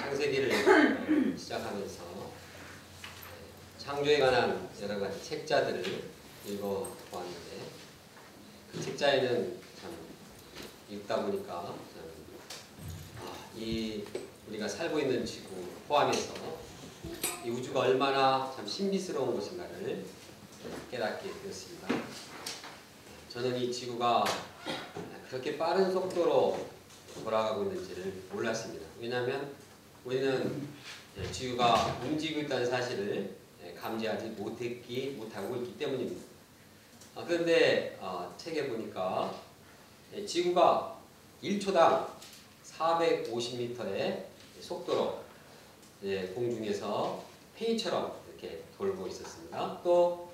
창세기를 시작하면서 창조에 관한 여러 가지 책자들을 읽어보았는데 그 책자에는 참 읽다 보니까 이 우리가 살고 있는 지구 포함해서 이 우주가 얼마나 참 신비스러운 것인가를 깨닫게 되었습니다. 저는 이 지구가 그렇게 빠른 속도로 돌아가고 있는지를 몰랐습니다. 왜냐하면 우리는 지구가 움직이고 있다는 사실을 감지하지 못하고 있기 때문입니다. 그런데 책에 보니까 지구가 1초당 450m의 속도로 공중에서 페이처럼 이렇게 돌고 있었습니다. 또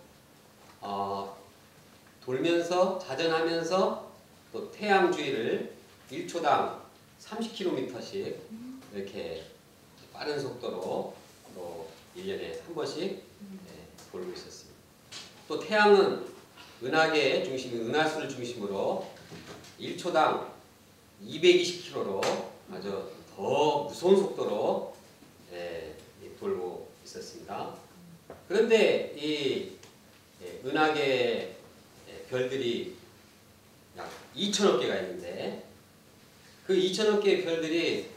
돌면서 자전하면서 또 태양 주위를 1초당 30km씩 이렇게 빠른 속도로 또 1년에 한 번씩 돌고 있었습니다. 또 태양은 은하계의 중심인 은하수를 중심으로 1초당 220km로 아주 더 무서운 속도로 돌고 있었습니다. 그런데 이 은하계의 별들이 약 2천억 개가 있는데 그 2천억 개의 별들이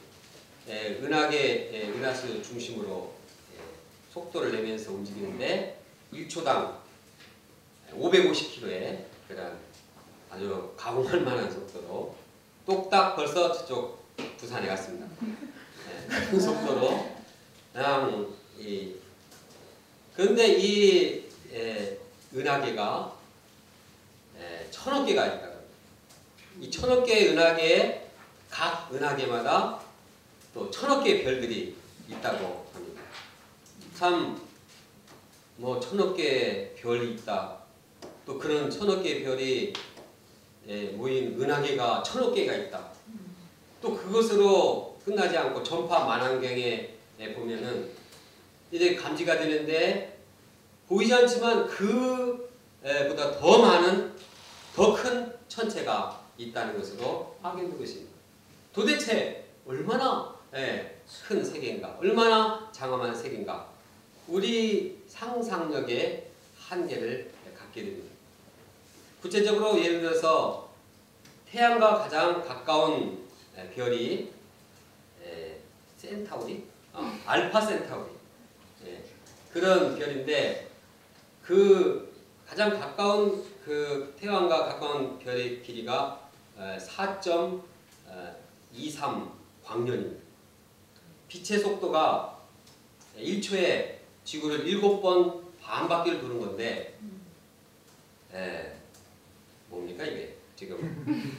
은하계 은하수 중심으로 속도를 내면서 움직이는데 1초당 550km의 그런 아주 가공할 만한 속도로 똑딱 벌써 저쪽 부산에 갔습니다. 그 속도로 그냥 그런데 이 은하계가 1000억 개가 있다. 이 1000억 개의 은하계에 각 은하계마다 또 1000억 개의 별들이 있다고 합니다. 참 뭐 1000억 개의 별이 있다. 또 그런 1000억 개의 별이 모인 은하계가 1000억 개가 있다. 또 그것으로 끝나지 않고 전파 만환경에 보면은 이제 감지가 되는데 보이지 않지만 그보다 더 많은 더 큰 천체가 있다는 것으로 확인되고 있습니다. 도대체 얼마나 큰 세계인가, 얼마나 장엄한 세계인가, 우리 상상력의 한계를 갖게 됩니다. 구체적으로 예를 들어서 태양과 가장 가까운 별이 센타우리, 알파 센타우리 그런 별인데 그 가장 가까운 그 태양과 가까운 별의 길이가 4.23 광년입니다. 빛의 속도가 1초에 지구를 7번 반 바퀴를 도는 건데 뭡니까 이게 지금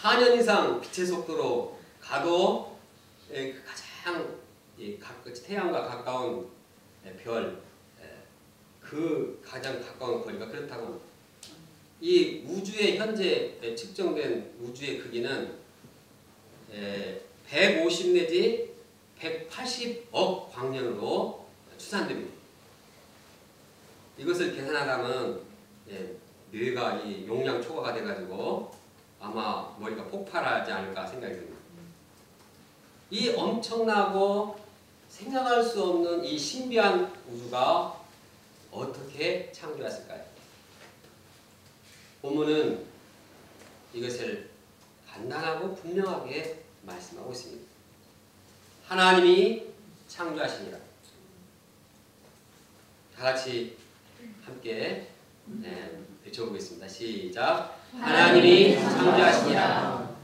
4년 이상 빛의 속도로 가도 가장 태양과 가까운 별 그 가장 가까운 거리가 그렇다고 합니다. 이 우주의 현재 측정된 우주의 크기는 150 내지 180억 광년으로 추산됩니다. 이것을 계산하다면 뇌가 이 용량 초과가 돼가지고 아마 머리가 폭발하지 않을까 생각이 듭니다. 이 엄청나고 생각할 수 없는 이 신비한 우주가 어떻게 창조했을까요? 본문은 이것을 간단하고 분명하게 말씀하고 있습니다. 하나님이 창조하시니라. 다 같이 함께 외쳐보겠습니다. 시작. 하나님이 창조하시니라.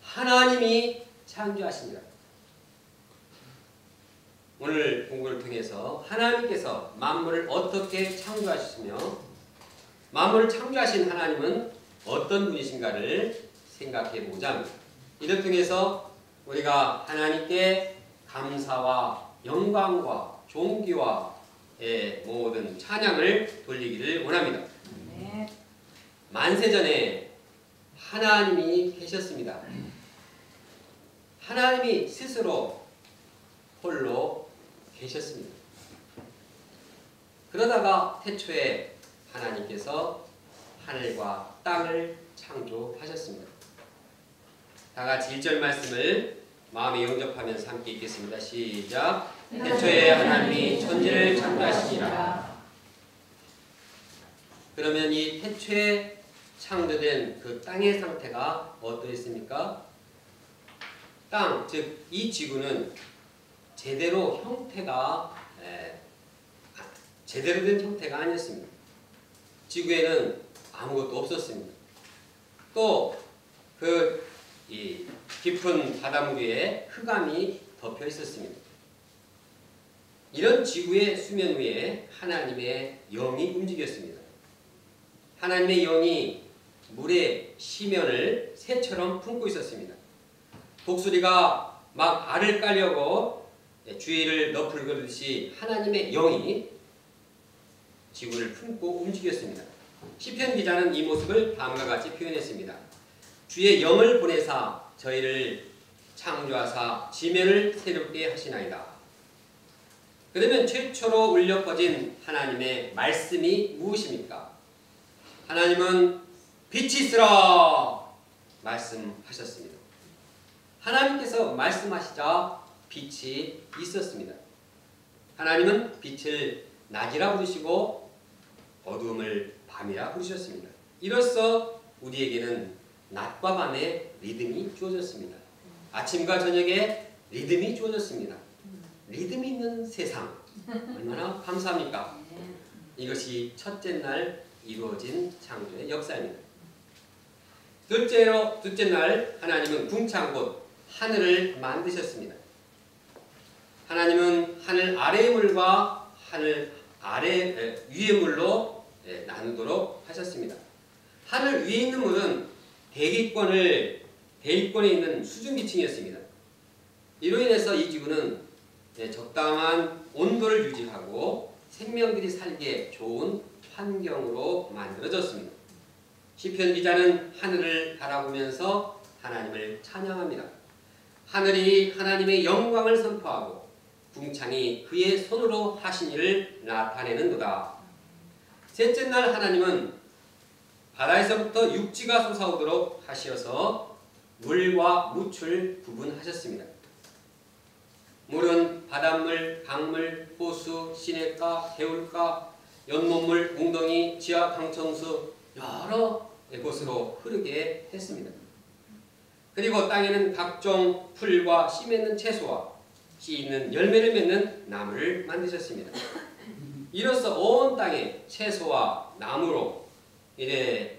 하나님이 창조하시니라. 오늘 공부를 통해서 하나님께서 만물을 어떻게 창조하셨으며 만물을 창조하신 하나님은 어떤 분이신가를 생각해보고자 합니다. 이를 통해서 우리가 하나님께 감사와 영광과 존귀와 모든 찬양을 돌리기를 원합니다. 네. 만세전에 하나님이 계셨습니다. 하나님이 스스로 홀로 계셨습니다. 그러다가 태초에 하나님께서 하늘과 땅을 창조하셨습니다. 다 같이 1절 말씀을 마음에 영접하면서 함께 읽겠습니다. 시작. 태초에 하나님이 천지를 창조하시니라. 그러면 이 태초에 창조된 그 땅의 상태가 어떠했습니까? 땅, 즉 이 지구는 제대로 된 형태가 아니었습니다. 지구에는 아무것도 없었습니다. 또 이 깊은 바닷물 위에 흑암이 덮여 있었습니다. 이런 지구의 수면 위에 하나님의 영이 움직였습니다. 하나님의 영이 물의 시면을 새처럼 품고 있었습니다. 독수리가 막 알을 깔려고 주위를 너풀거리듯이 하나님의 영이 지구를 품고 움직였습니다. 시편 기자는 이 모습을 다음과 같이 표현했습니다. 주의 영을 보내사 저희를 창조하사 지면을 새롭게 하시나이다. 그러면 최초로 울려 퍼진 하나님의 말씀이 무엇입니까? 하나님은 빛이 있으라 말씀하셨습니다. 하나님께서 말씀하시자 빛이 있었습니다. 하나님은 빛을 낮이라 부르시고 어두움을 밤이라 부르셨습니다. 이로써 우리에게는 낮과 밤의 리듬이 주어졌습니다. 아침과 저녁에 리듬이 주어졌습니다. 리듬이 있는 세상 얼마나 감사합니까? 이것이 첫째 날 이루어진 창조의 역사입니다. 둘째 날 하나님은 궁창 곧 하늘을 만드셨습니다. 하나님은 하늘 아래의 물과 하늘 위의 물로 나누도록 하셨습니다. 하늘 위에 있는 물은 대기권에 있는 수증기층이었습니다. 이로 인해서 이 지구는 적당한 온도를 유지하고 생명들이 살기에 좋은 환경으로 만들어졌습니다. 시편 기자는 하늘을 바라보면서 하나님을 찬양합니다. 하늘이 하나님의 영광을 선포하고 궁창이 그의 손으로 하신 일을 나타내는도다. 셋째 날 하나님은 바다에서부터 육지가 솟아오도록 하시어서 물과 무출 구분하셨습니다. 물은 바닷물, 강물, 호수, 시냇가, 개울가, 연못물, 웅덩이, 지하 강청수 여러 곳으로 흐르게 했습니다. 그리고 땅에는 각종 풀과 씨 맺는 채소와 씨 있는 열매를 맺는 나무를 만드셨습니다. 이로써 온 땅에 채소와 나무로 이래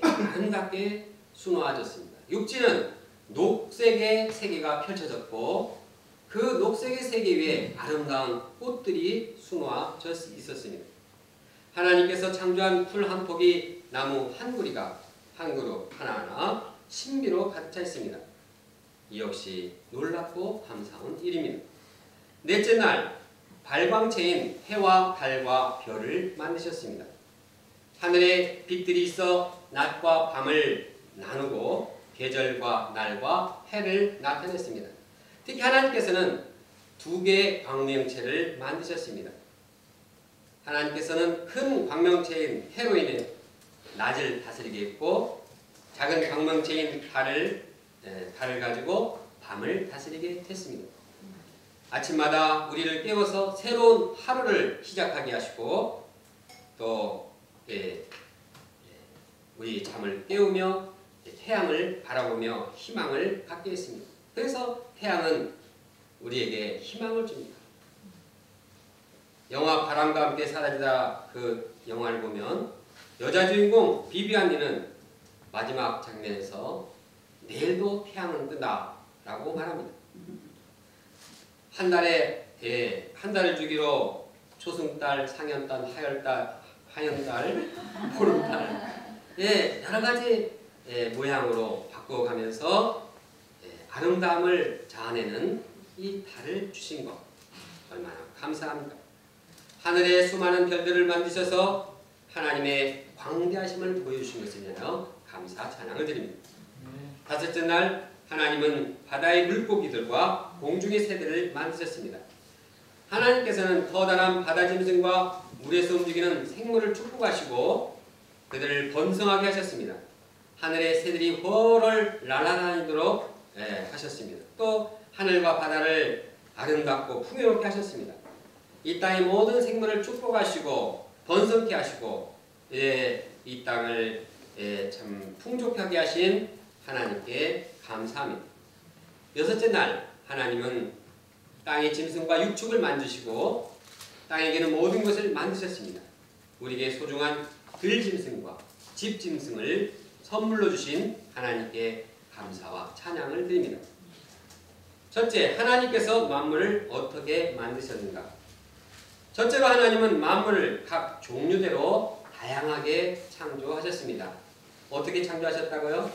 아름답게 수놓아졌습니다. 육지는 녹색의 세계가 펼쳐졌고 그 녹색의 세계 위에 아름다운 꽃들이 수놓아져 있었습니다. 하나님께서 창조한 풀 한 폭이 나무 한 그루가 한 그루 하나하나 신비로 가득 차 있습니다. 이 역시 놀랍고 감사한 일입니다. 넷째 날 발광체인 해와 달과 별을 만드셨습니다. 하늘에 빛들이 있어 낮과 밤을 나누고 계절과 날과 해를 나타냈습니다. 특히 하나님께서는 두 개의 광명체를 만드셨습니다. 하나님께서는 큰 광명체인 해로 인해 낮을 다스리게 했고 작은 광명체인 달을 가지고 밤을 다스리게 했습니다. 아침마다 우리를 깨워서 새로운 하루를 시작하게 하시고 또 우리 잠을 깨우며 태양을 바라보며 희망을 갖게 했습니다. 그래서 태양은 우리에게 희망을 줍니다. 영화 바람과 함께 사라지다 그 영화를 보면 여자 주인공 비비안니는 마지막 장면에서 내일도 태양은 뜬다 라고 말합니다. 한 달을 주기로 초승달, 상현달, 하현달, 보름달 여러 가지 모양으로 바꿔가면서 아름다움을 자아내는 이 달을 주신 것 얼마나 감사합니다. 하늘에 수많은 별들을 만드셔서 하나님의 광대하심을 보여주신 것을 인하여 감사 찬양을 드립니다. 다섯째 날 하나님은 바다의 물고기들과 공중의 새들을 만드셨습니다. 하나님께서는 커다란 바다 짐승과 물에서 움직이는 생물을 축복하시고 그들을 번성하게 하셨습니다. 하늘의 새들이 훨훨 날아다니도록 하셨습니다. 또 하늘과 바다를 아름답고 풍요롭게 하셨습니다. 이 땅의 모든 생물을 축복하시고 번성케 하시고 이 땅을 참 풍족하게 하신 하나님께 감사합니다. 여섯째 날 하나님은 땅의 짐승과 육축을 만드시고 땅에게는 모든 것을 만드셨습니다. 우리에게 소중한 들짐승과 집짐승을 선물로 주신 하나님께 감사와 찬양을 드립니다. 첫째, 하나님께서 만물을 어떻게 만드셨는가? 첫째로 하나님은 만물을 각 종류대로 다양하게 창조하셨습니다. 어떻게 창조하셨다고요?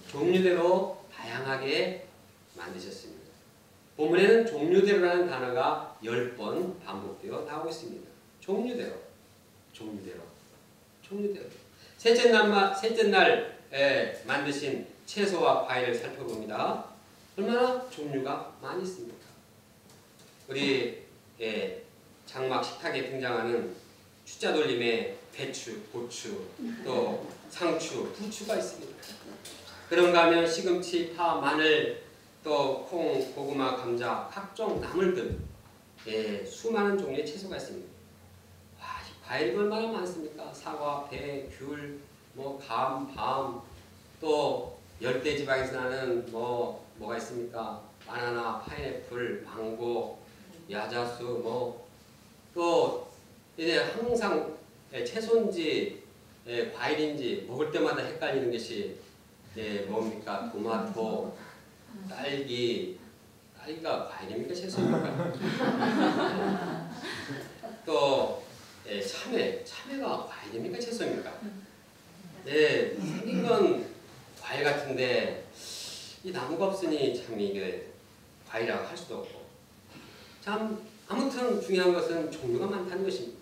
종류대로 다양하게 만드셨습니다. 본문에는 종류대로라는 단어가 10번 반복되어 나오고 있습니다. 종류대로. 셋째 날 만드신 채소와 과일을 살펴봅니다. 얼마나 종류가 많이 있습니까? 우리 장막 식탁에 등장하는 추자돌림에 배추, 고추, 또 상추, 부추가 있습니다. 그런가 하면 시금치, 파, 마늘, 또 콩, 고구마, 감자, 각종 나물들 수많은 종류의 채소가 있습니다. 와, 과일이 얼마나 많습니까? 사과, 배, 귤, 감, 밤, 또 열대지방에서 나는 뭐가 있습니까? 바나나, 파인애플, 망고, 야자수, 또 이제 항상 채소인지 과일인지 먹을 때마다 헷갈리는 것이 뭡니까? 토마토, 딸기가 과일입니까? 채소입니까? 또 참외가 과일입니까? 채소입니까? 생긴 건 과일 같은데 이 나무가 없으니 참 이게 과일이라고 할 수도 없고, 참 아무튼 중요한 것은 종류가 많다는 것입니다.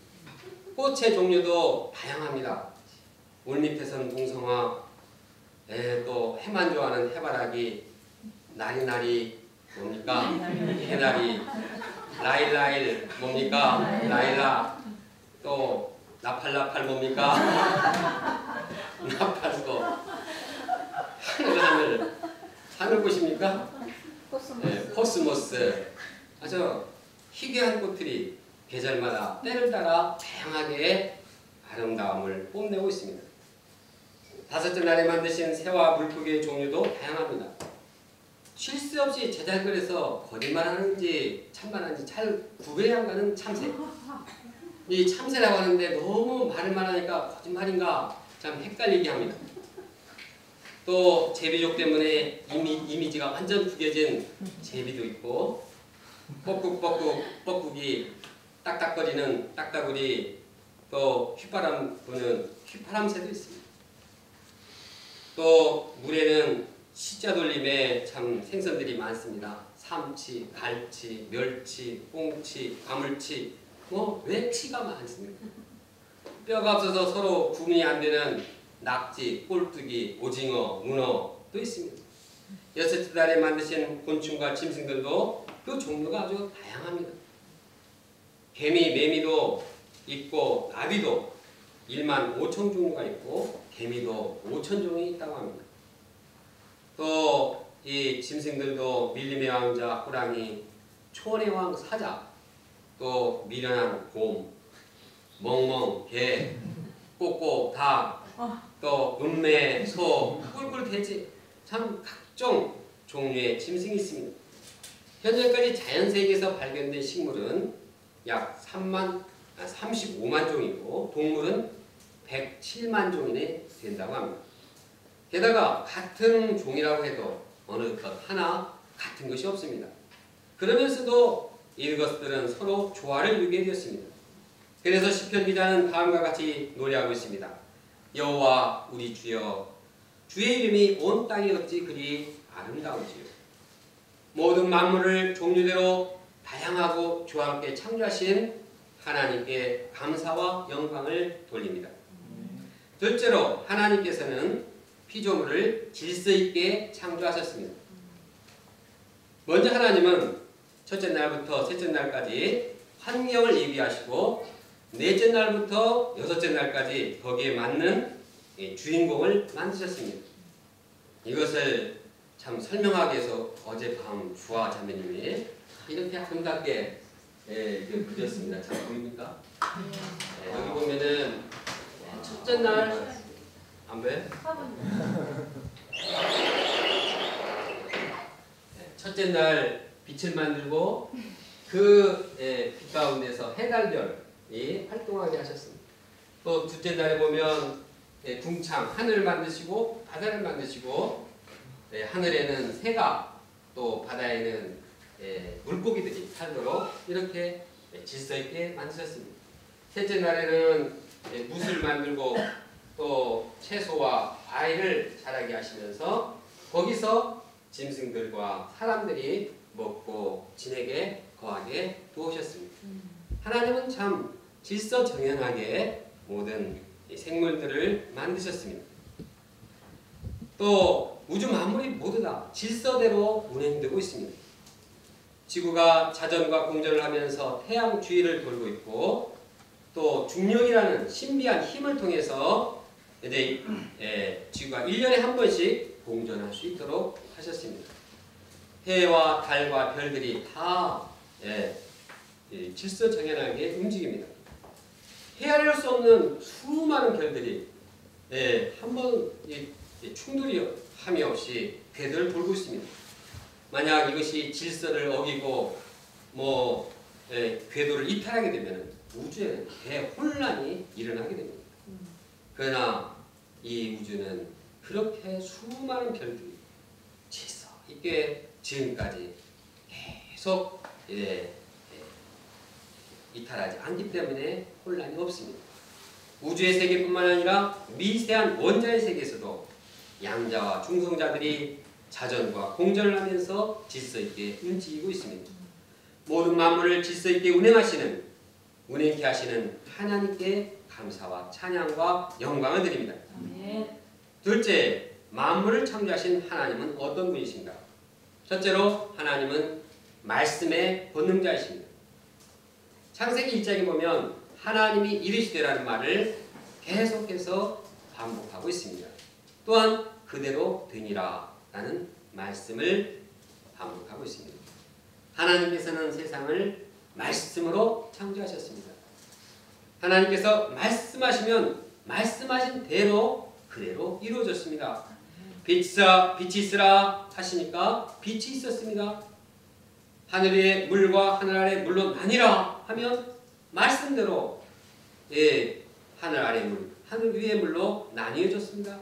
꽃의 종류도 다양합니다. 물밑에서는 봉성화, 또 해만 좋아하는 해바라기, 나리나리 뭡니까? 해나리, 라일라일 뭡니까? 라일락, 또 나팔나팔 뭡니까? 나팔도, 하늘꽃입니까? 코스모스. 아주 희귀한 꽃들이 계절마다 때를 따라 다양하게 아름다움을 뽐내고 있습니다. 다섯째 날에 만드신 새와 물고기의 종류도 다양합니다. 쉴 새 없이 제잘거려서 거짓말하는지 참말하는지 잘 구별이 안 가는 참새. 이 참새라고 하는데 너무 말을 말하니까 거짓말인가 참 헷갈리게 합니다. 또 제비족 때문에 이미지가 완전 구겨진 제비도 있고, 뻐꾹뻐꾹이 딱딱거리는 딱따구리, 또 휘바람 부는 휘파람새도 있습니다. 또 물에는 시자돌림에 참 생선들이 많습니다. 삼치, 갈치, 멸치, 꽁치, 가물치, 왜 치가 많습니까? 뼈가 없어서 서로 구분이 안 되는 낙지, 꼴뚜기, 오징어, 문어도 있습니다. 여섯째 달에 만드신 곤충과 짐승들도 그 종류가 아주 다양합니다. 개미, 매미도 있고 나비도 15,000 종류가 있고 개미도 5,000종이 있다고 합니다. 또 이 짐승들도 밀림의 왕자 호랑이, 초원의 왕 사자, 또 미련한 곰, 멍멍 개, 꼬꼬 닭, 또 음매 소, 꿀꿀 돼지, 참 각종 종류의 짐승이 있습니다. 현재까지 자연세계에서 발견된 식물은 약 35만 종이고 동물은 107만 종이 된다고 합니다. 게다가 같은 종이라고 해도 어느 것 하나 같은 것이 없습니다. 그러면서도 이것들은 서로 조화를 이루게 되었습니다. 그래서 시편 기자는 다음과 같이 노래하고 있습니다. 여호와 우리 주여, 주의 이름이 온 땅에 어찌 그리 아름다운지요. 모든 만물을 종류대로 다양하고 조화롭게 창조하신 하나님께 감사와 영광을 돌립니다. 둘째로 하나님께서는 피조물을 질서 있게 창조하셨습니다. 먼저 하나님은 첫째 날부터 셋째 날까지 환경을 예비하시고 넷째 날부터 여섯째 날까지 거기에 맞는 주인공을 만드셨습니다. 이것을 참 설명하기 위해서 어젯밤 주아 자매님이 이렇게 아름답게 그렸습니다. 잘 보입니까? 여기 보면은 첫째 날 안 보여요? 첫째 날 빛을 만들고 그 빛 가운데서 해달별이 활동하게 하셨습니다. 또 둘째 날에 보면 둥창, 하늘을 만드시고 바다를 만드시고 하늘에는 새가 또 바다에는 물고기들이 살도록 이렇게 질서 있게 만드셨습니다. 셋째 날에는 뭇을 만들고 또 채소와 과일을 자라게 하시면서 거기서 짐승들과 사람들이 먹고 지내게 거하게 두으셨습니다. 하나님은 참 질서정연하게 모든 생물들을 만드셨습니다. 또 우주 만물이 모두 다 질서대로 운행되고 있습니다. 지구가 자전과 공전을 하면서 태양 주위를 돌고 있고 또 중력이라는 신비한 힘을 통해서 이제 지구가 1년에 한 번씩 공전할 수 있도록 하셨습니다. 해와 달과 별들이 다 질서정연하게 움직입니다. 헤아릴 수 없는 수많은 별들이 한번 충돌이 함이 없이 궤도를 돌고 있습니다. 만약 이것이 질서를 어기고 궤도를 이탈하게 되면 우주에는 대혼란이 일어나게 됩니다. 그러나 이 우주는 그렇게 수많은 별들이 질서 있게 지금까지 계속 이탈하지 않기 때문에 혼란이 없습니다. 우주의 세계뿐만 아니라 미세한 원자의 세계에서도 양자와 중성자들이 자전과 공전을 하면서 질서 있게 움직이고 있습니다. 모든 만물을 질서 있게 운행케 하시는 하나님께 감사와 찬양과 영광을 드립니다. 둘째, 만물을 창조하신 하나님은 어떤 분이신가? 첫째로 하나님은 말씀의 권능자이십니다. 창세기 1장에 보면 하나님이 이르시되라는 말을 계속해서 반복하고 있습니다. 또한 그대로 되니라 라는 말씀을 반복하고 있습니다. 하나님께서는 세상을 말씀으로 창조하셨습니다. 하나님께서 말씀하시면 말씀하신 대로 그대로 이루어졌습니다. 빛이 있으라 하시니까 빛이 있었습니다. 하늘 위에 물과 하늘 아래 물로 나뉘라 하면 말씀대로 하늘 아래 물, 하늘 위에 물로 나뉘어졌습니다.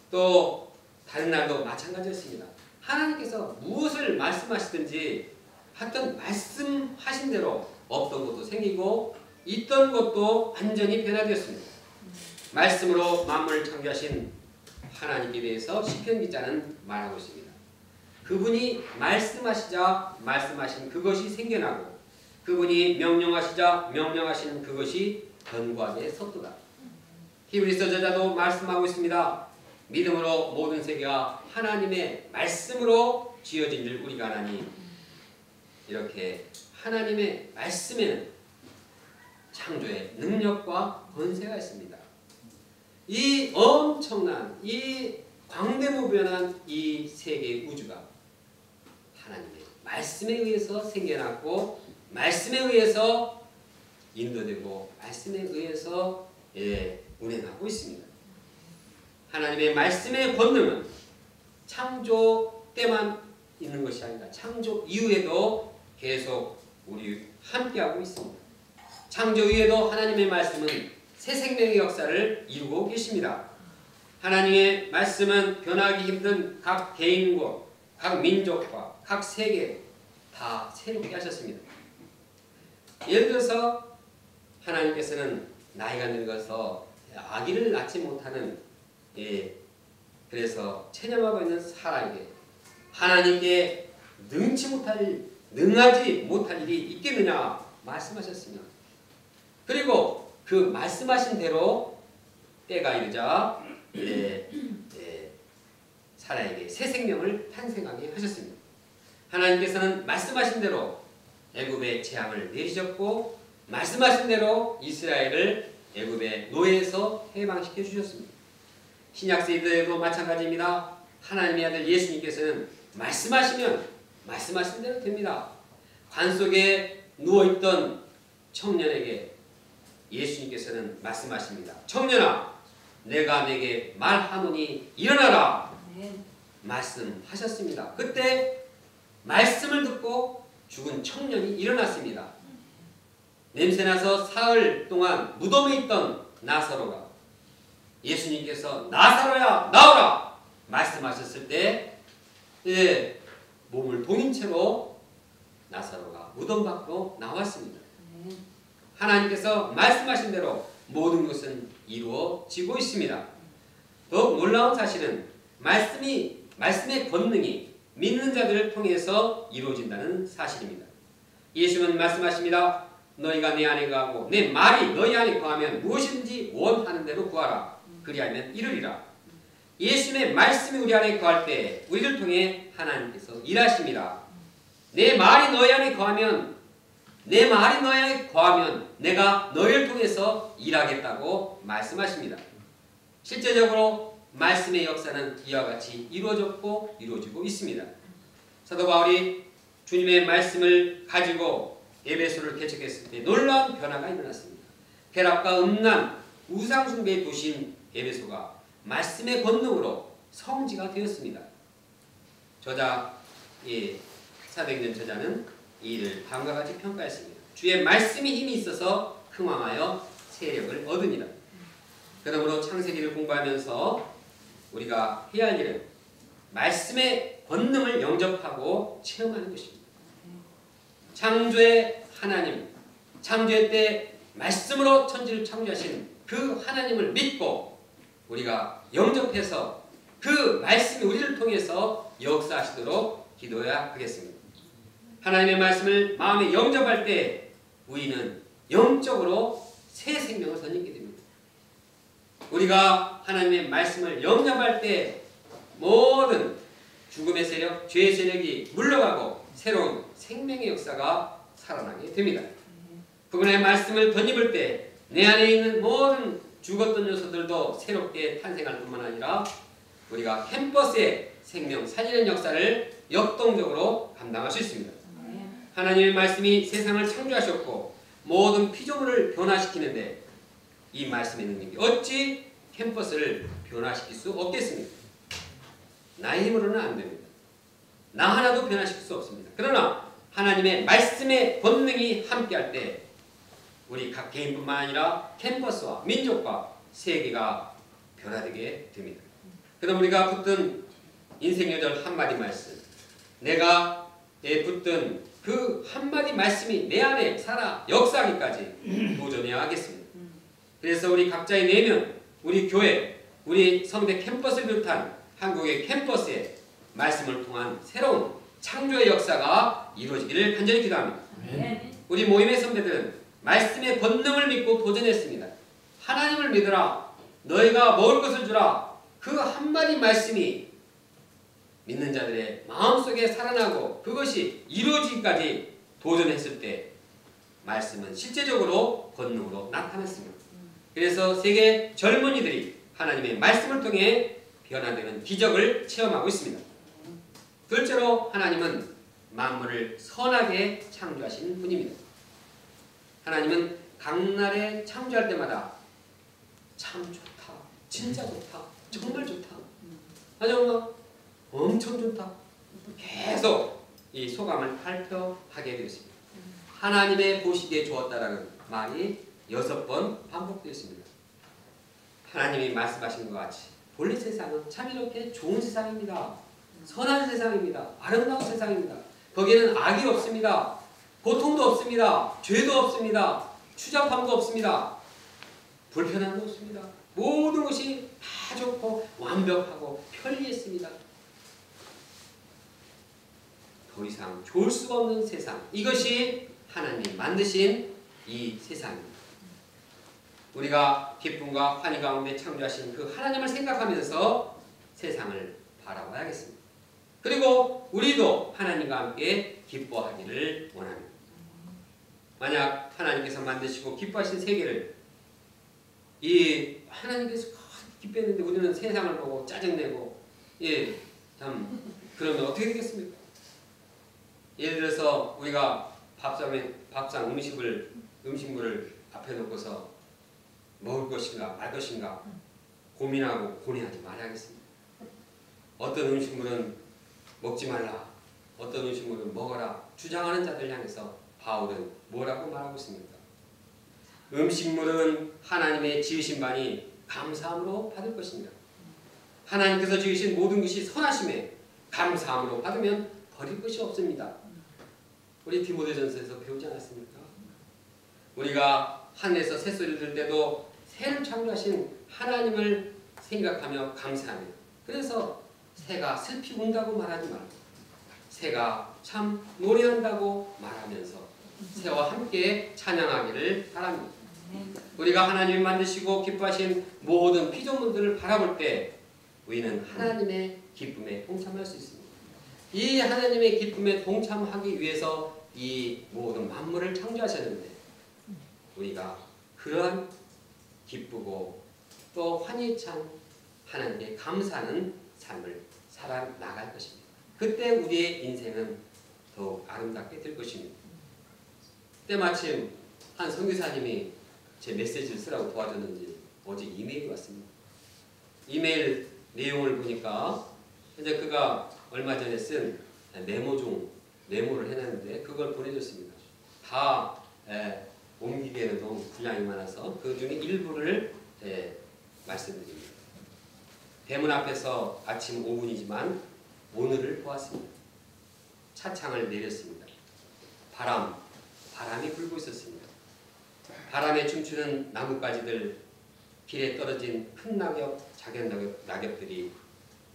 또 다른 날도 마찬가지였습니다. 하나님께서 무엇을 말씀하시든지 하여튼 말씀하신 대로 없던 것도 생기고 있던 것도 완전히 변화되었습니다. 말씀으로 만물을 창조하신 하나님께 대해서 시편 기자는 말하고 있습니다. 그분이 말씀하시자 말씀하신 그것이 생겨나고 그분이 명령하시자 명령하신 그것이 견고하게 섰도다. 히브리서 저자도 말씀하고 있습니다. 믿음으로 모든 세계가 하나님의 말씀으로 지어진 줄 우리가 아나니 이렇게 하나님의 말씀에는 창조의 능력과 권세가 있습니다. 이 엄청난 이 광대무변한 이 세계의 우주가 하나님의 말씀에 의해서 생겨났고 말씀에 의해서 인도되고 말씀에 의해서 운행하고 있습니다. 하나님의 말씀의 권능은 창조 때만 있는 것이 아니라 창조 이후에도 계속 우리 함께하고 있습니다. 창조 이후에도 하나님의 말씀은 새 생명의 역사를 이루고 계십니다. 하나님의 말씀은 변하기 힘든 각 개인과 각 민족과 각 세계 다 새롭게 하셨습니다. 예를 들어서 하나님께서는 나이가 늙어서 아기를 낳지 못하는 그래서 체념하고 있는 사람에게 하나님께 능하지 못할 일이 있겠느냐 말씀하셨습니다. 그리고 그 말씀하신 대로 때가 이르자 사라에게 새 생명을 탄생하게 하셨습니다. 하나님께서는 말씀하신 대로 애굽의 재앙을 내리셨고 말씀하신 대로 이스라엘을 애굽의 노예에서 해방시켜 주셨습니다. 신약 시대에도 마찬가지입니다. 하나님의 아들 예수님께서는 말씀하시면 말씀하신 대로 됩니다. 관 속에 누워있던 청년에게 예수님께서는 말씀하십니다. 청년아, 내가 내게 말하노니 일어나라. 말씀하셨습니다. 그때 말씀을 듣고 죽은 청년이 일어났습니다. 냄새나서 사흘 동안 무덤에 있던 나사로가 예수님께서 나사로야 나오라 말씀하셨을 때 몸을 동인 채로 나사로가 무덤 밖으로 나왔습니다. 하나님께서 말씀하신 대로 모든 것은 이루어지고 있습니다. 더욱 놀라운 사실은 말씀의 권능이 믿는 자들을 통해서 이루어진다는 사실입니다. 예수는 말씀하십니다. 너희가 내 안에 거하고 내 말이 너희 안에 거하면 무엇이든지 원하는 대로 구하라. 그리하면 이루리라. 예수님의 말씀이 우리 안에 거할 때 우리를 통해 하나님께서 일하십니다. 내 말이 너희 안에 거하면 내가 너희를 통해서 일하겠다고 말씀하십니다. 실제적으로 말씀의 역사는 이와 같이 이루어졌고 이루어지고 있습니다. 사도 바울이 주님의 말씀을 가지고 에베소를 개척했을 때 놀라운 변화가 일어났습니다. 쾌락과 음란, 우상숭배의 도시인 에베소가 말씀의 권능으로 성지가 되었습니다. 사도행전 저자는 이 일을 다음과 같이 평가했습니다. 주의 말씀이 힘이 있어서 흥왕하여 세력을 얻으니라. 그러므로 창세기를 공부하면서 우리가 해야 할 일은 말씀의 권능을 영접하고 체험하는 것입니다. 창조의 하나님, 창조의 때 말씀으로 천지를 창조하신 그 하나님을 믿고 우리가 영접해서 그 말씀이 우리를 통해서 역사하시도록 기도해야 하겠습니다. 하나님의 말씀을 마음에 영접할 때 우리는 영적으로 새 생명을 선입게 됩니다. 우리가 하나님의 말씀을 영접할 때 모든 죽음의 세력, 죄의 세력이 물러가고 새로운 생명의 역사가 살아나게 됩니다. 그분의 말씀을 덧입을 때 내 안에 있는 모든 죽었던 요소들도 새롭게 탄생할 뿐만 아니라 우리가 캠퍼스의 생명, 살리는 역사를 역동적으로 감당할 수 있습니다. 하나님의 말씀이 세상을 창조하셨고 모든 피조물을 변화시키는데 이 말씀의 능력이 어찌 캠퍼스를 변화시킬 수 없겠습니까? 나의 힘으로는 안 됩니다. 나 하나도 변화시킬 수 없습니다. 그러나 하나님의 말씀의 권능이 함께할 때 우리 각 개인뿐만 아니라 캠퍼스와 민족과 세계가 변화되게 됩니다. 그럼 우리가 붙든 인생 요절 한마디 말씀, 내가 붙든 그 한마디 말씀이 내 안에 살아 역사하기까지 도전해야 하겠습니다. 그래서 우리 각자의 내면, 우리 교회, 우리 성대 캠퍼스를 비롯한 한국의 캠퍼스에 말씀을 통한 새로운 창조의 역사가 이루어지기를 간절히 기도합니다. 우리 모임의 선배들은 말씀의 권능을 믿고 도전했습니다. 하나님을 믿으라. 너희가 먹을 것을 주라. 그 한마디 말씀이 믿는 자들의 마음속에 살아나고 그것이 이루어지기까지 도전했을 때 말씀은 실제적으로 권능으로 나타났습니다. 그래서 세계 젊은이들이 하나님의 말씀을 통해 변화되는 기적을 체험하고 있습니다. 둘째로 하나님은 만물을 선하게 창조하시는 분입니다. 하나님은 각날에 창조할 때마다 참 좋다, 진짜 좋다, 정말 좋다, 정말 엄청 좋다 계속 이 소감을 발표하게 되었습니다. 하나님의 보시기에 좋았다라는 말이 6번 반복되었습니다. 하나님이 말씀하신 것 같이 본래 세상은 참 이렇게 좋은 세상입니다. 선한 세상입니다. 아름다운 세상입니다. 거기에는 악이 없습니다. 고통도 없습니다. 죄도 없습니다. 추잡함도 없습니다. 불편함도 없습니다. 모든 것이 다 좋고 완벽하고 편리했습니다. 더 이상 좋을 수가 없는 세상. 이것이 하나님 만드신 이 세상입니다. 우리가 기쁨과 환희 가운데 창조하신 그 하나님을 생각하면서 세상을 바라봐야겠습니다. 그리고 우리도 하나님과 함께 기뻐하기를 원합니다. 만약 하나님께서 만드시고 기뻐하신 세계를 이 하나님께서 기뻐했는데 우리는 세상을 보고 짜증내고 참 그러면 어떻게 되겠습니까? 예를 들어서 우리가 밥상 음식물을 앞에 놓고서 먹을 것인가 말 것인가 고민하고 고뇌하지 말아야겠습니다. 어떤 음식물은 먹지 말라, 어떤 음식물은 먹어라 주장하는 자들 향해서 바울은 뭐라고 말하고 있습니까? 음식물은 하나님의 지으신 바니 감사함으로 받을 것입니다. 하나님께서 지으신 모든 것이 선하심에 감사함으로 받으면 버릴 것이 없습니다. 우리 디모데전서에서 배우지 않았습니까? 우리가 하늘에서 새소리를 들을 때도 새를 창조하신 하나님을 생각하며 감사하며, 그래서 새가 슬피 운다고 말하지 말고 새가 참 노래한다고 말하면서 새와 함께 찬양하기를 바랍니다. 우리가 하나님이 만드시고 기뻐하신 모든 피조물들을 바라볼 때 우리는 하나님의 기쁨에 동참할 수 있습니다. 이 하나님의 기쁨에 동참하기 위해서 이 모든 만물을 창조하셨는데 우리가 그러한 기쁘고 또 환희 찬 하나님께 감사하는 삶을 살아나갈 것입니다. 그때 우리의 인생은 더욱 아름답게 될 것입니다. 때마침 한 선교사님이 제 메시지를 쓰라고 도와줬는지 어제 이메일이 왔습니다. 이메일 내용을 보니까 이제 그가 얼마 전에 쓴 메모를 해놨는데 그걸 보내줬습니다. 다 옮기기에는 너무 분량이 많아서 그 중에 일부를 말씀드립니다. 대문 앞에서 아침 5분이지만 오늘을 보았습니다. 차창을 내렸습니다. 바람이 불고 있었습니다. 바람에 춤추는 나뭇가지들, 길에 떨어진 큰 작은 낙엽들이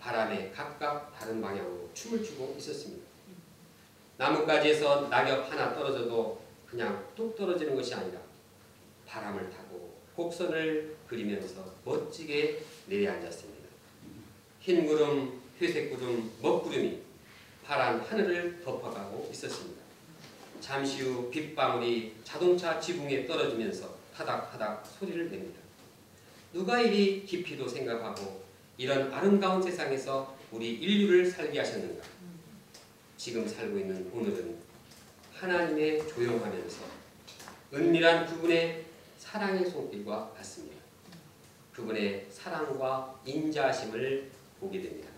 바람에 각각 다른 방향으로 춤을 추고 있었습니다. 나뭇가지에서 낙엽 하나 떨어져도 그냥 뚝 떨어지는 것이 아니라 바람을 타고 곡선을 그리면서 멋지게 내려앉았습니다. 흰 구름, 회색 구름, 먹구름이 파란 하늘을 덮어가고 있었습니다. 잠시 후 빗방울이 자동차 지붕에 떨어지면서 타닥타닥 소리를 냅니다. 누가 이리 깊이도 생각하고 이런 아름다운 세상에서 우리 인류를 살게 하셨는가? 지금 살고 있는 오늘은 하나님의 조용하면서 은밀한 그분의 사랑의 손길과 같습니다. 그분의 사랑과 인자하심을 보게 됩니다.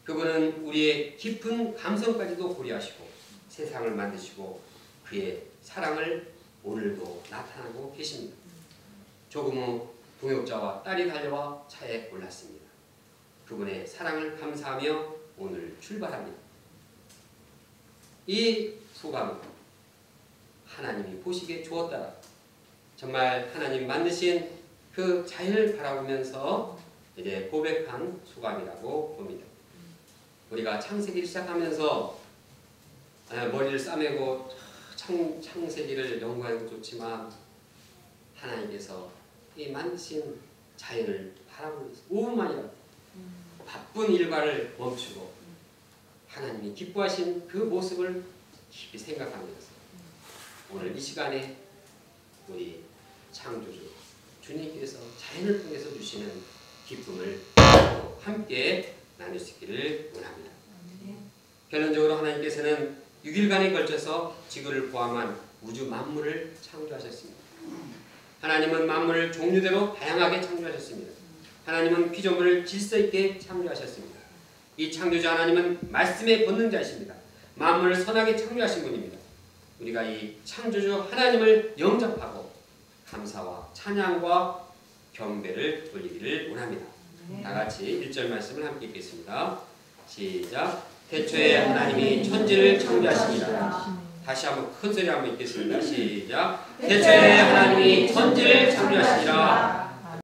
그분은 우리의 깊은 감성까지도 고려하시고 세상을 만드시고 그의 사랑을 오늘도 나타나고 계십니다. 조금 후 동역자와 딸이 달려와 차에 올랐습니다. 그분의 사랑을 감사하며 오늘 출발합니다. 이 소감은 하나님이 보시기에 좋았다. 정말 하나님 만드신 그 자연을 바라보면서 이제 고백한 소감이라고 봅니다. 우리가 창세기를 시작하면서 머리를 싸매고 창세기를 연구하는 것도 좋지만 하나님께서 이 만드신 자연을 바라보면서 5분만이라도 바쁜 일과를 멈추고 하나님이 기뻐하신 그 모습을 깊이 생각하면서 오늘 이 시간에 우리 창조주 주님께서 자연을 통해서 주시는 기쁨을 함께 나눌 수 있기를 원합니다. 결론적으로 하나님께서는 6일간에 걸쳐서 지구를 포함한 우주 만물을 창조하셨습니다. 하나님은 만물을 종류대로 다양하게 창조하셨습니다. 하나님은 피조물을 질서 있게 창조하셨습니다. 이 창조자 하나님은 말씀의 본능자이십니다. 만물을 선하게 창조하신 분입니다. 우리가 이 창조주 하나님을 영접하고 감사와 찬양과 경배를 돌리기를 원합니다. 다같이 1절 말씀을 함께 읽겠습니다. 시작. 태초에 하나님이 천지를 창조하시니라. 다시 한번 큰 소리 한번 읽겠습니다. 시작. 태초에 하나님이 천지를 창조하시니라.